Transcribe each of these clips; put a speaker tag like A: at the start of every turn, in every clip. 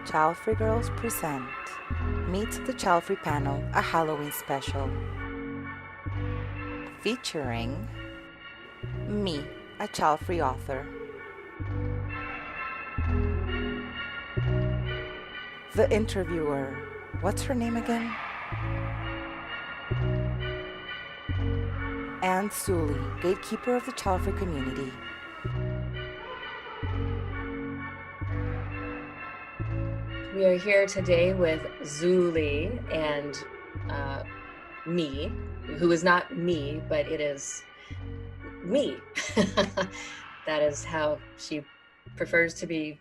A: Childfree Girls present Meet the Childfree Panel, a Halloween special. Featuring me, a childfree author. The interviewer, what's her name again? And Suli, gatekeeper of the childfree community.
B: We are here today with Zuli and me, who is not me, but it is me. That is how she prefers to be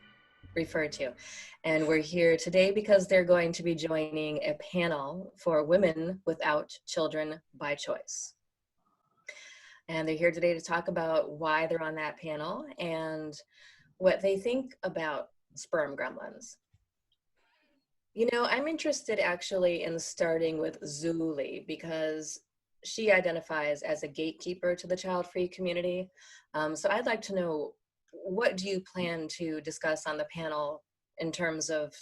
B: referred to. And we're here today because they're going to be joining a panel for women without children by choice. And they're here today to talk about why they're on that panel and what they think about sperm gremlins. You know, I'm interested actually in starting with Zuli because she identifies as a gatekeeper to the child-free community. So I'd like to know, what do you plan to discuss on the panel in terms of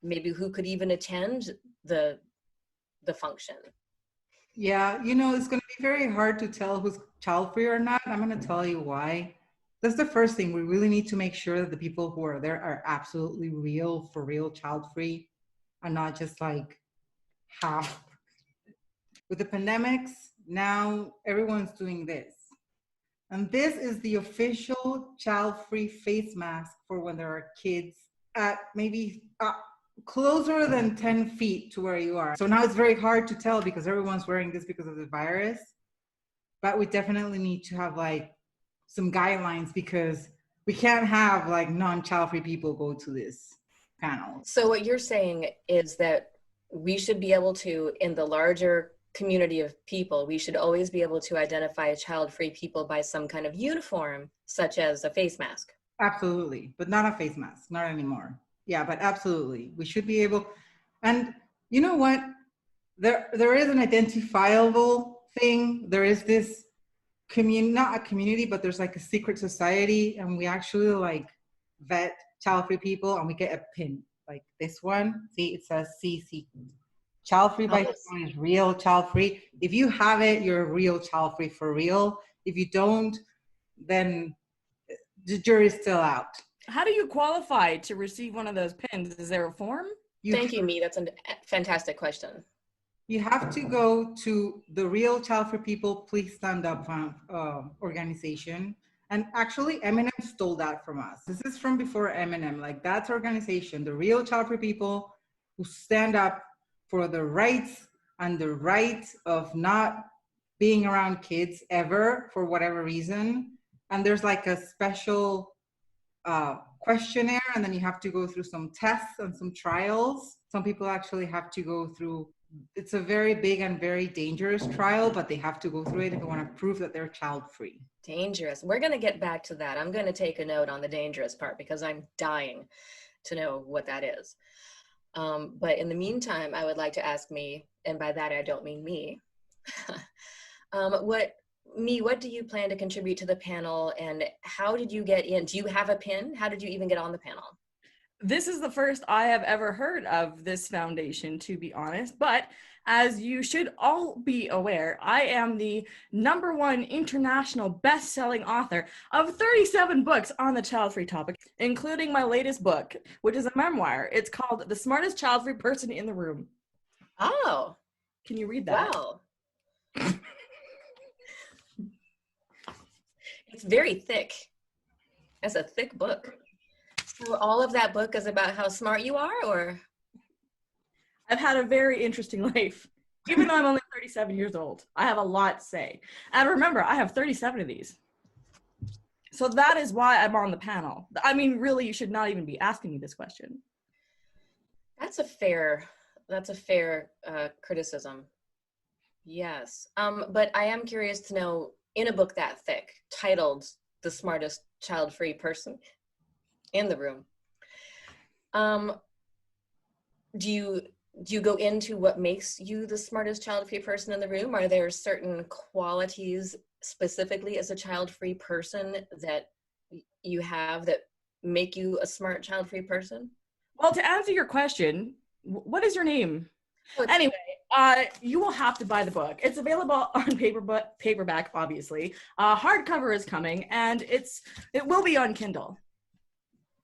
B: maybe who could even attend the function?
C: Yeah, you know, it's going to be very hard to tell who's child-free or not. I'm going to tell you why. That's the first thing. We really need to make sure that the people who are there are absolutely real, for real child-free, and not just like half. With the pandemics, now everyone's doing this. And this is the official child-free face mask for when there are kids at maybe closer than 10 feet to where you are. So now it's very hard to tell because everyone's wearing this because of the virus. But we definitely need to have like some guidelines because we can't have like non-child-free people go to this panel.
B: So what you're saying is that we should be able to, in the larger community of people, we should always be able to identify child-free people by some kind of uniform, such as a face mask.
C: Absolutely, but not a face mask, not anymore. Yeah, but absolutely, we should be able. And you know what? There is an identifiable thing. There is this community, not a community, but there's like a secret society, and we actually like vet child-free people, and we get a pin like this one. See, it says CC. Child-free by design is real child-free. If you have it, you're a real child-free for real. If you don't, then the jury's still out.
D: How do you qualify to receive one of those pins? Is there a form?
B: Thank you, Me. That's a fantastic question.
C: You have to go to the Real Childfree People Please Stand Up organization. And actually, Eminem stole that from us. This is from before Eminem. Like, that's organization, the Real Childfree People who stand up for the rights and the right of not being around kids ever for whatever reason. And there's like a special questionnaire, and then you have to go through some tests and some trials. Some people actually have to go through, it's a very big and very dangerous trial, but they have to go through it if they want to prove that they're child-free.
B: Dangerous. We're going to get back to that. I'm going to take a note on the dangerous part because I'm dying to know what that is. But in the meantime, I would like to ask Me, and by that I don't mean me, what do you plan to contribute to the panel, and how did you get in? Do you have a pin? How did you even get on the panel?
D: This is the first I have ever heard of this foundation, to be honest, but as you should all be aware, I am the #1 international best-selling author of 37 books on the child-free topic, including my latest book, which is a memoir. It's called The Smartest Child-Free Person in the Room.
B: Oh.
D: Can you read that?
B: Wow. It's very thick. That's a thick book. So all of that book is about how smart you are, or?
D: I've had a very interesting life. Even though I'm only 37 years old, I have a lot to say. And remember, I have 37 of these. So that is why I'm on the panel. I mean, really, you should not even be asking me this question.
B: That's a fair criticism. Yes. But I am curious to know, in a book that thick, titled The Smartest Child-Free Person in the Room, do you go into what makes you the smartest child-free person in the room? Are there certain qualities specifically as a child-free person that you have that make you a smart child-free person?
D: Well, to answer your question, what is your name?
B: Oh,
D: Anyway, you will have to buy the book. It's available on paperback, obviously. Hardcover is coming, and it will be on Kindle.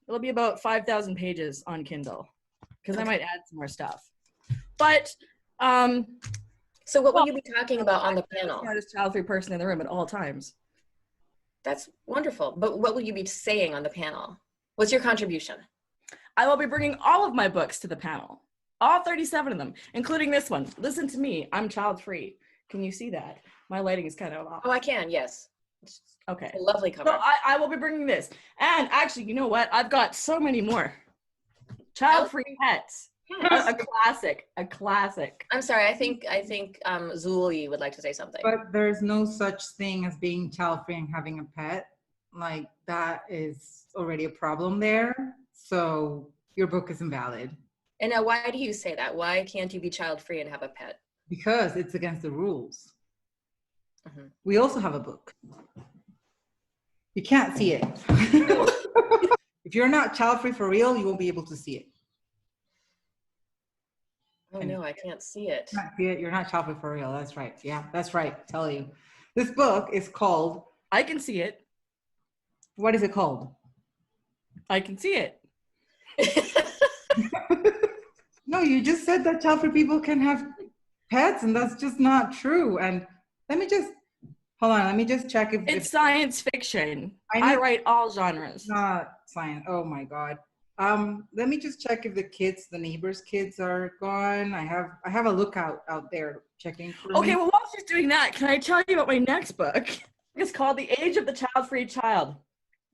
D: It'll be about 5,000 pages on Kindle, because I might add some more stuff. But
B: so what will you be talking about on the panel?
D: I'm the smartest child-free person in the room at all times.
B: That's wonderful. But what will you be saying on the panel? What's your contribution?
D: I will be bringing all of my books to the panel, all 37 of them, including this one. Listen to me, I'm child-free. Can you see that? My lighting is kind of off.
B: Oh, I can, yes.
D: Okay.
B: It's a lovely cover.
D: So I will be bringing this. And actually, you know what? I've got so many more. Child-free pets. A classic.
B: I'm sorry, I think Zuli would like to say something.
C: But there's no such thing as being child-free and having a pet. Like, that is already a problem there. So your book is invalid.
B: And now, why do you say that? Why can't you be child-free and have a pet?
C: Because it's against the rules.
B: Mm-hmm.
C: We also have a book. You can't see it. If you're not child-free for real, you won't be able to see it.
B: Oh no, I can't see it.
C: You can't see it. You're not child-free for real. That's right. Yeah, that's right. Tell you. This book is called...
D: I can see it.
C: What is it called?
D: I can see it.
C: No, you just said that child-free people can have pets, and that's just not true. And let me just check if
D: it's science fiction. I write all genres.
C: Not science. Oh my God. Let me just check if the neighbors' kids are gone. I have a lookout out there checking for
D: Okay,
C: me.
D: well, while she's doing that, can I tell you about my next book? It's called The Age of the Child-Free Child.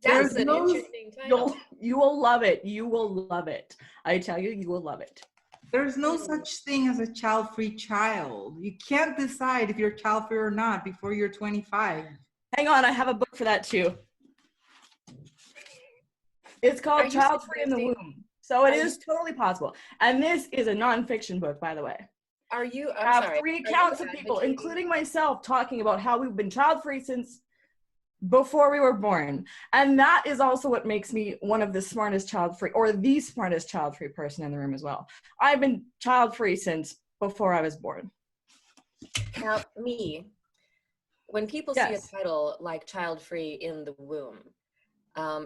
B: That's an interesting title.
D: You will love it. You will love it. I tell you, you will love it.
C: There's no such thing as a child-free child. You can't decide if you're child-free or not before you're 25.
D: Hang on, I have a book for that too. It's called Child-Free in the Womb. So it is totally possible. And this is a nonfiction book, by the way.
B: I'm
D: sorry. 3 accounts of people, including myself, talking about how we've been child-free since before we were born. And that is also what makes me one of the smartest child-free, or the smartest child-free person in the room as well. I've been child-free since before I was born.
B: Now, when people see a title like Child-Free in the Womb,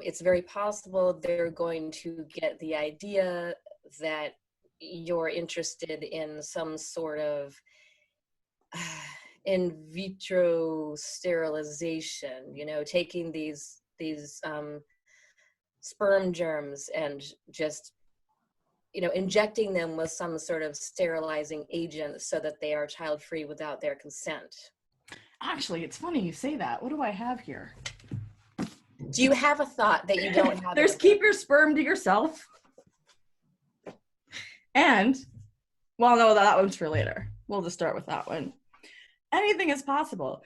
B: it's very possible they're going to get the idea that you're interested in some sort of in vitro sterilization, taking these sperm germs and just, injecting them with some sort of sterilizing agent so that they are child-free without their consent.
D: Actually, it's funny you say that. What do I have here?
B: Do you have a thought that you don't have?
D: There's keep your sperm to yourself. And, well, no, that one's for later. We'll just start with that one. Anything is possible.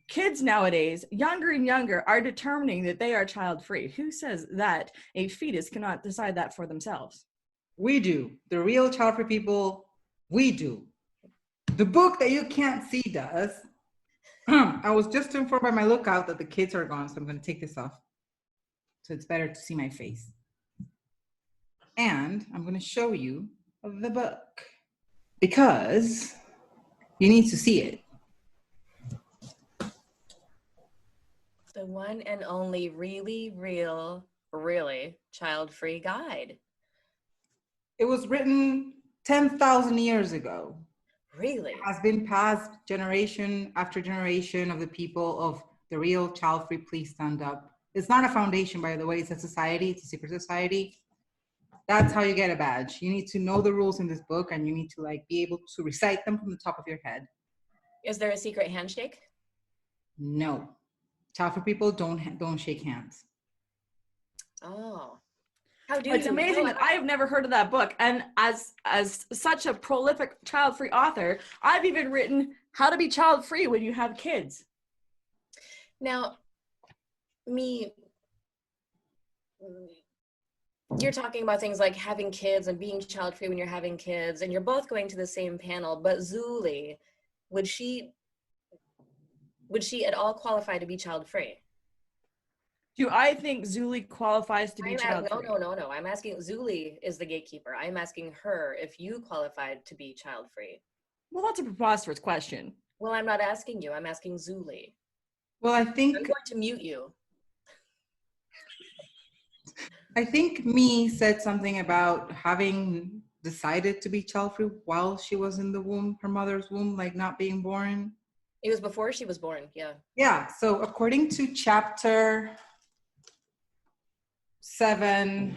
D: Kids nowadays, younger and younger, are determining that they are child-free. Who says that a fetus cannot decide that for themselves?
C: We do. The real child-free people, we do. The book that you can't see does. I was just informed by my lookout that the kids are gone, so I'm going to take this off. So it's better to see my face. And I'm going to show you the book because you need to see it.
B: The one and only really child-free guide.
C: It was written 10,000 years ago.
B: Really?
C: It has been passed generation after generation of the people of the real child-free. Please stand up. It's not a foundation, by the way. It's a society. It's a secret society. That's how you get a badge. You need to know the rules in this book, and you need to be able to recite them from the top of your head.
B: Is there a secret handshake?
C: No. Child-free people don't shake hands.
B: Oh. How do
D: It's amazing that I have never heard of that book. And as such a prolific child-free author, I've even written How to Be Child-Free When You Have Kids.
B: Now, you're talking about things like having kids and being child-free when you're having kids, and you're both going to the same panel, but Zuli, would she at all qualify to be child-free?
D: Do I think Zuli qualifies to be child-free?
B: No. I'm asking, Zuli is the gatekeeper. I'm asking her if you qualified to be child-free.
D: Well, that's a preposterous question.
B: Well, I'm not asking you. I'm asking Zuli.
C: Well, I
B: I'm
C: think
B: going to mute you.
C: Me said something about having decided to be child-free while she was in the womb, her mother's womb, like not being born.
B: It was before she was born, yeah.
C: Yeah, so according to chapter 7,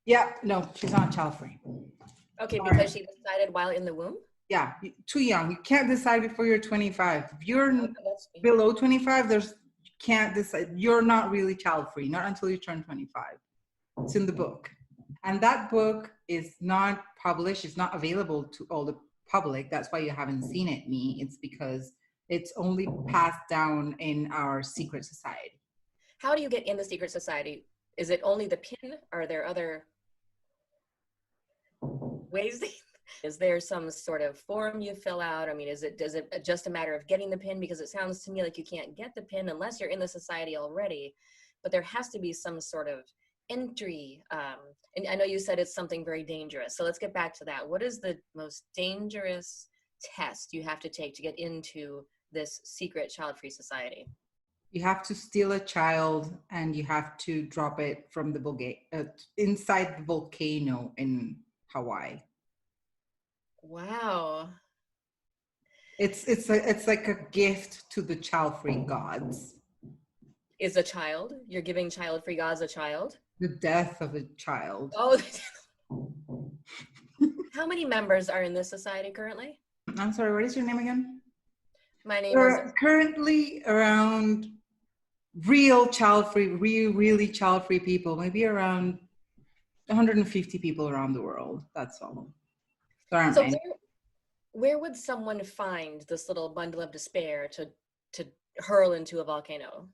C: she's not child-free.
B: Okay, because she decided while in the womb?
C: Yeah, too young. You can't decide before you're 25. If you're
B: Okay,
C: below 25, you can't decide. You're not really child-free, not until you turn 25. It's in the book. And that book is not published. It's not available to all the public. That's why you haven't seen it, me. It's because it's only passed down in our secret society.
B: How do you get in the secret society? Is it only the pin? Are there other ways? Is there some sort of form you fill out? I mean, does it just a matter of getting the pin? Because it sounds to me like you can't get the pin unless you're in the society already, but there has to be some sort of entry. And I know you said it's something very dangerous. So let's get back to that. What is the most dangerous test you have to take to get into this secret child-free society?
C: You have to steal a child and you have to drop it from the inside the volcano in Hawaii.
B: Wow.
C: It's like a gift to the child-free gods.
B: Is a child? You're giving child-free gods a child?
C: The death of a child.
B: Oh. How many members are in this society currently?
C: I'm sorry, what is your name again?
B: My name is
C: currently around real child-free, really child-free people, maybe around 150 people around the world. That's all.
B: So where would someone find this little bundle of despair to hurl into a volcano?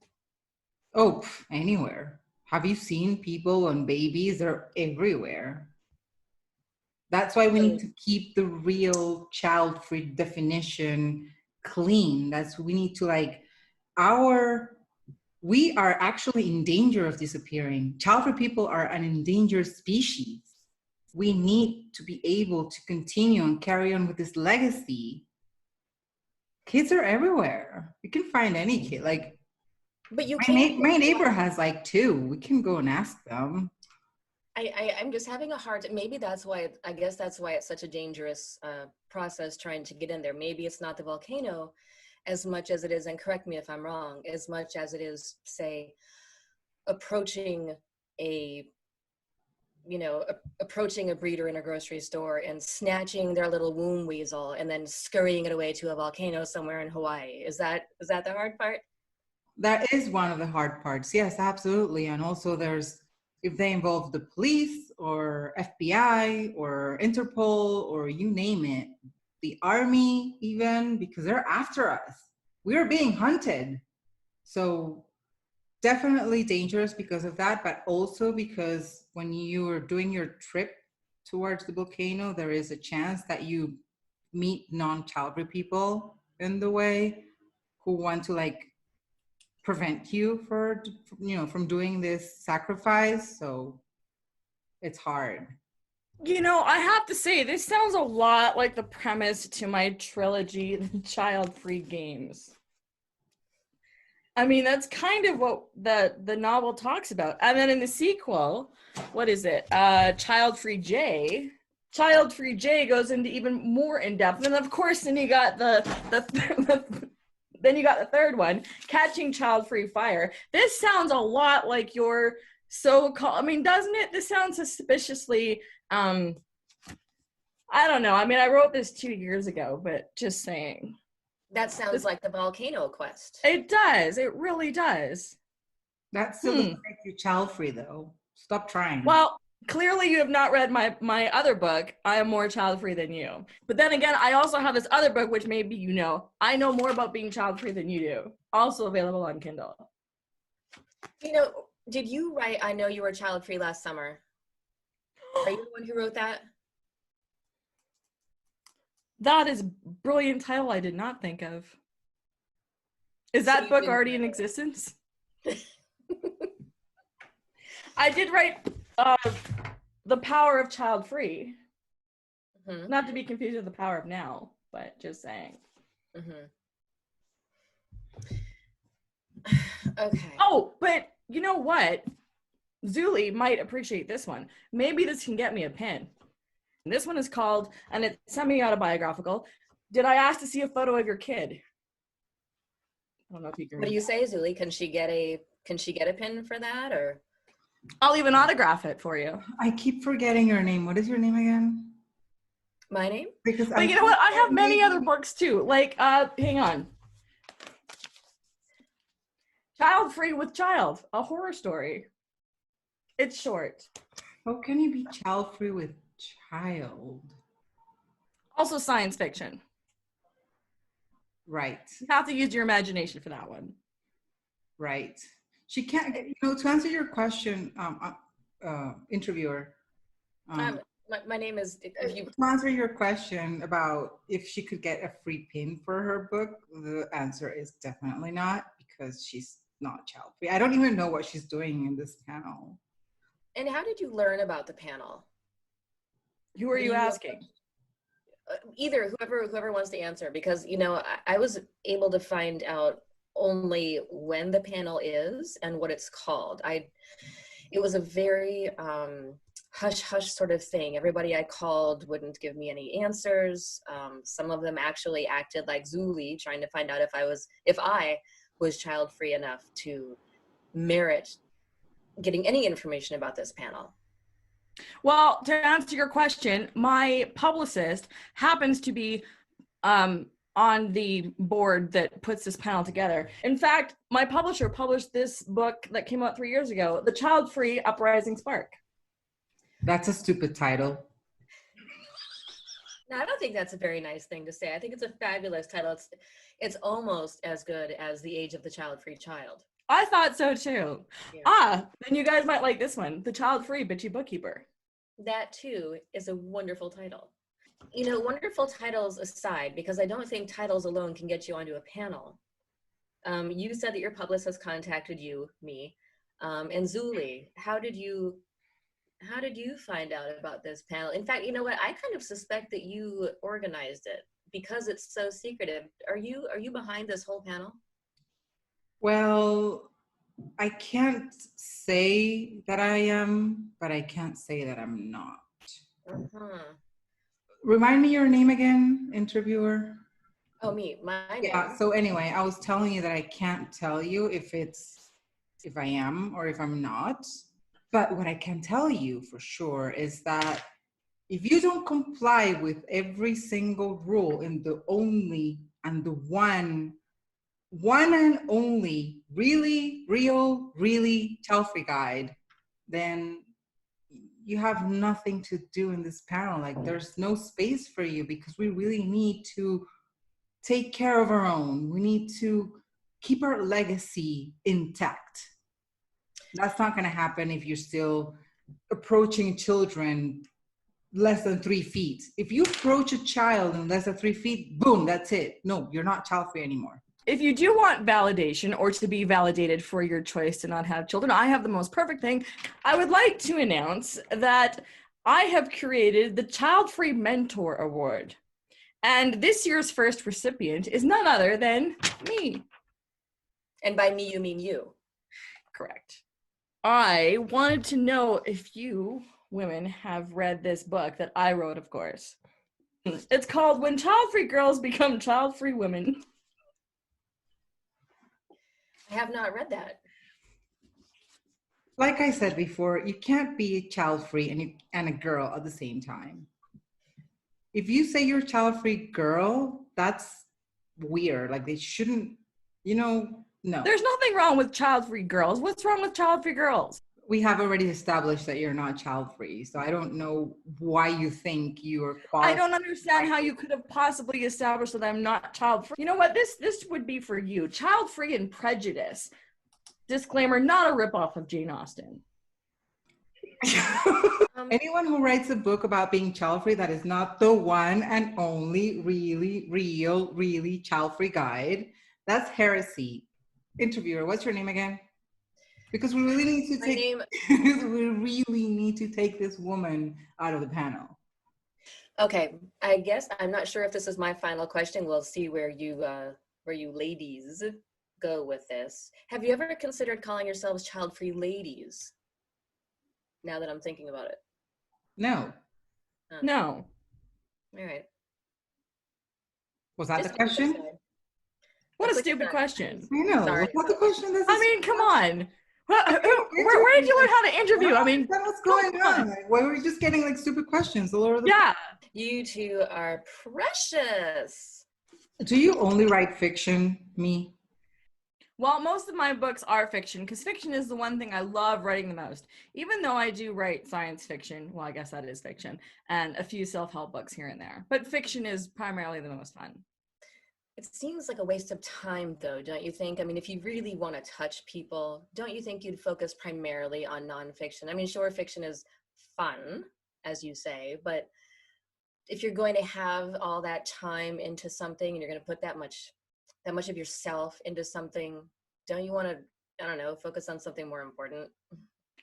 C: Oh, anywhere. Have you seen people and babies? They're everywhere. That's why we need to keep the real child-free definition clean. We need to we are actually in danger of disappearing. Child-free people are an endangered species. We need to be able to continue and carry on with this legacy. Kids are everywhere. You can find any kid.
B: But you
C: can't. My neighbor has 2. We can go and ask them.
B: I'm just having a hard time. Maybe that's why, I guess that's why it's such a dangerous process trying to get in there. Maybe it's not the volcano as much as it is, and correct me if I'm wrong, as much as it is, say, approaching a breeder in a grocery store and snatching their little womb weasel and then scurrying it away to a volcano somewhere in Hawaii. Is that the hard part?
C: That is one of the hard parts. Yes, absolutely. And also if they involve the police or FBI or Interpol or you name it, the army even, because they're after us. We are being hunted. So definitely dangerous because of that, but also because when you are doing your trip towards the volcano, there is a chance that you meet non-child-free people in the way who want to prevent you from doing this sacrifice. So it's hard.
D: I have to say, this sounds a lot like the premise to my trilogy, The Child-Free Games. I mean, that's kind of what the novel talks about. And then in the sequel, what is it? Childfree J. Childfree J goes into even more in depth. And of course, then you got the third one, Catching Childfree Fire. This sounds a lot like your so-called, I mean, doesn't it? This sounds suspiciously, I don't know. I mean, I wrote this 2 years ago, but just saying.
B: That sounds like the volcano quest.
D: It does. It really does.
C: That still doesn't make you child-free, though. Stop trying.
D: Well, clearly you have not read my other book, I Am More Child-Free Than You. But then again, I also have this other book, which maybe you know. I know more about being child-free than you do. Also available on Kindle.
B: Did you write I Know You Were Child-Free Last Summer? Are you the one who wrote that?
D: That is a brilliant title I did not think of. Is that book already in existence? I did write The Power of Childfree.
B: Mhm.
D: Not to be confused with The Power of Now, but just saying.
B: Mhm. Okay.
D: Oh, but you know what? Zuli might appreciate this one. Maybe this can get me a pin. And this one is called, and it's semi-autobiographical, Did I Ask to See a Photo of Your Kid? I don't know if you can
B: What
D: read
B: do you
D: that.
B: say, Zuli? Can she get a pin for that, or?
D: I'll even autograph it for you.
C: I keep forgetting your name. What is your name again?
B: My name?
C: Because
D: But you know what? I have many other books too. Like, hang on. Childfree with Child, a horror story. It's short.
C: How can you be child free with child?
D: Also science fiction.
C: Right,
D: You have to use your imagination for that one.
C: right. She can't, to answer your question, interviewer,
B: My name is, if you,
C: to answer your question about if she could get a free pin for her book, the answer is definitely not, because she's not child free. I don't even know what she's doing in this panel.
B: and how did you learn about the panel?
D: Who are you asking?
B: Either, whoever wants to answer, because I was able to find out only when the panel is and what it's called. It was a very hush hush sort of thing. Everybody I called wouldn't give me any answers. Some of them actually acted like Zuli, trying to find out if I was child free enough to merit getting any information about this panel.
D: Well, to answer your question, my publicist happens to be on the board that puts this panel together. In fact, my publisher published this book that came out 3 years ago, The Childfree Uprising Spark.
C: That's a stupid title.
B: Now, I don't think that's a very nice thing to say. I think it's a fabulous title. It's almost as good as The Age of the Child-Free Child.
D: I thought so too.
B: Yeah.
D: Then you guys might like this one, The Child-Free Bitchy Bookkeeper.
B: That too is a wonderful title. Wonderful titles aside, because I don't think titles alone can get you onto a panel. You said that your publicist contacted me, and Zuli. How did you find out about this panel? In fact, you know what? I kind of suspect that you organized it because it's so secretive. Are you behind this whole panel?
C: Well, I can't say that I am, but I can't say that I'm not.
B: Uh-huh.
C: Remind me your name again, interviewer.
B: Oh, me, my name.
C: Yeah, so anyway, I was telling you that I can't tell you if I am or if I'm not. But what I can tell you for sure is that if you don't comply with every single rule in the only and the one and only really, real, really Childfree guide, then you have nothing to do in this panel. Like, there's no space for you, because we really need to take care of our own. We need to keep our legacy intact. That's not going to happen if you're still approaching children less than 3 feet. If you approach a child in less than 3 feet, boom, that's it. No, you're not child free anymore.
D: If you do want validation or to be validated for your choice to not have children, I have the most perfect thing. I would like to announce that I have created the Childfree Mentor Award. And this year's first recipient is none other than me.
B: And by me, you mean you.
D: Correct. I wanted to know if you women have read this book that I wrote, of course. It's called When Childfree Girls Become Childfree Women.
B: I have not read that.
C: Like I said before, you can't be child free and a girl at the same time. If you say you're a child free girl, that's weird. Like, they shouldn't, no.
D: There's nothing wrong with child-free girls. What's wrong with child-free girls?
C: We have already established that you're not child free. So I don't know why you think you are qualified.
D: I don't understand how you could have possibly established that I'm not child-free. You know what? This would be for you. Child-free and Prejudice. Disclaimer, not a ripoff of Jane Austen.
C: Anyone who writes a book about being child free that is not the one and only really, real, really child free guide, that's heresy. Interviewer, what's your name again? Because we really need to
B: My
C: take
B: name.
C: we really need to take this woman out of the panel.
B: Okay, I guess I'm not sure if this is my final question. We'll see where you ladies go with this. Have you ever considered calling yourselves child-free ladies? Now that I'm thinking about it.
C: No.
D: No.
B: All right.
C: Was that
B: Just
C: the question?
D: What a
B: quick
D: stupid
B: aside.
D: question.
C: I know.
B: Sorry.
C: Was that the question?
D: I mean, come on. Where did you learn how to interview? I mean,
C: what's going on? Why were we just getting like stupid questions all over the
D: yeah.
B: You two are precious.
C: Do you only write fiction, me?
D: Well, most of my books are fiction because fiction is the one thing I love writing the most. Even though I do write science fiction, well, I guess that is fiction, and a few self-help books here and there. But fiction is primarily the most fun.
B: It seems like a waste of time, though, don't you think? I mean, if you really want to touch people, don't you think you'd focus primarily on nonfiction? I mean, sure, fiction is fun, as you say, but if you're going to have all that time into something and you're going to put that much of yourself into something, don't you want to, I don't know, focus on something more important?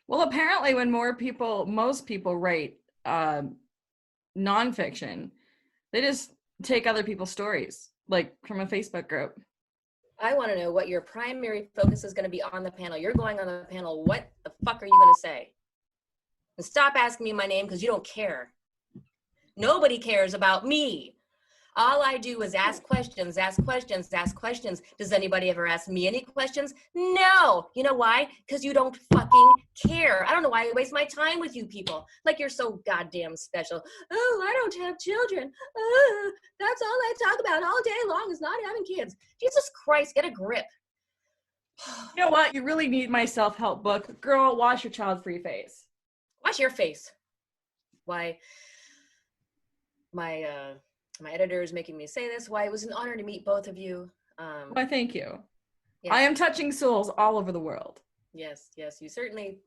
D: Well, apparently when most people write nonfiction, they just take other people's stories, like from a Facebook group.
B: I want to know what your primary focus is going to be on the panel. You're going on the panel. What the fuck are you going to say? And stop asking me my name because you don't care. Nobody cares about me. All I do is ask questions, ask questions, ask questions. Does anybody ever ask me any questions? No. You know why? Because you don't fucking care. I don't know why I waste my time with you people. Like you're so goddamn special. Oh, I don't have children. Oh, that's all I talk about all day long is not having kids. Jesus Christ, get a grip.
D: You know what? You really need my self-help book. Girl, wash your child-free face.
B: Wash your face. Why? My editor is making me say this. Why, it was an honor to meet both of you.
D: Why, thank you.
B: Yes.
D: I am touching souls all over the world.
B: Yes, you certainly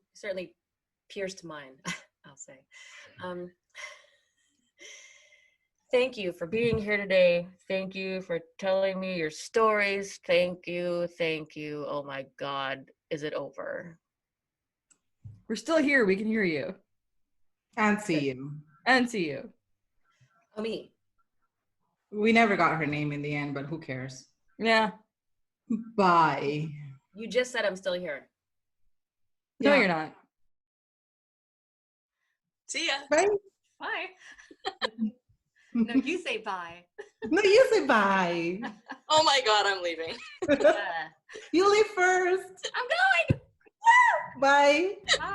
B: pierced mine, I'll say. Thank you for being here today. Thank you for telling me your stories. Thank you. Oh my God, is it over?
D: We're still here. We can hear you.
C: And see you.
D: And see you.
B: Oh, me.
C: We never got her name in the end, but who cares?
D: Yeah.
C: Bye.
B: You just said I'm still here.
D: No,
C: Yeah.
D: you're not.
B: See ya.
C: Bye.
B: Bye. No, you say bye.
C: No, you say bye.
B: Oh my God, I'm leaving.
C: You leave first.
B: I'm going.
C: Bye.
B: Bye.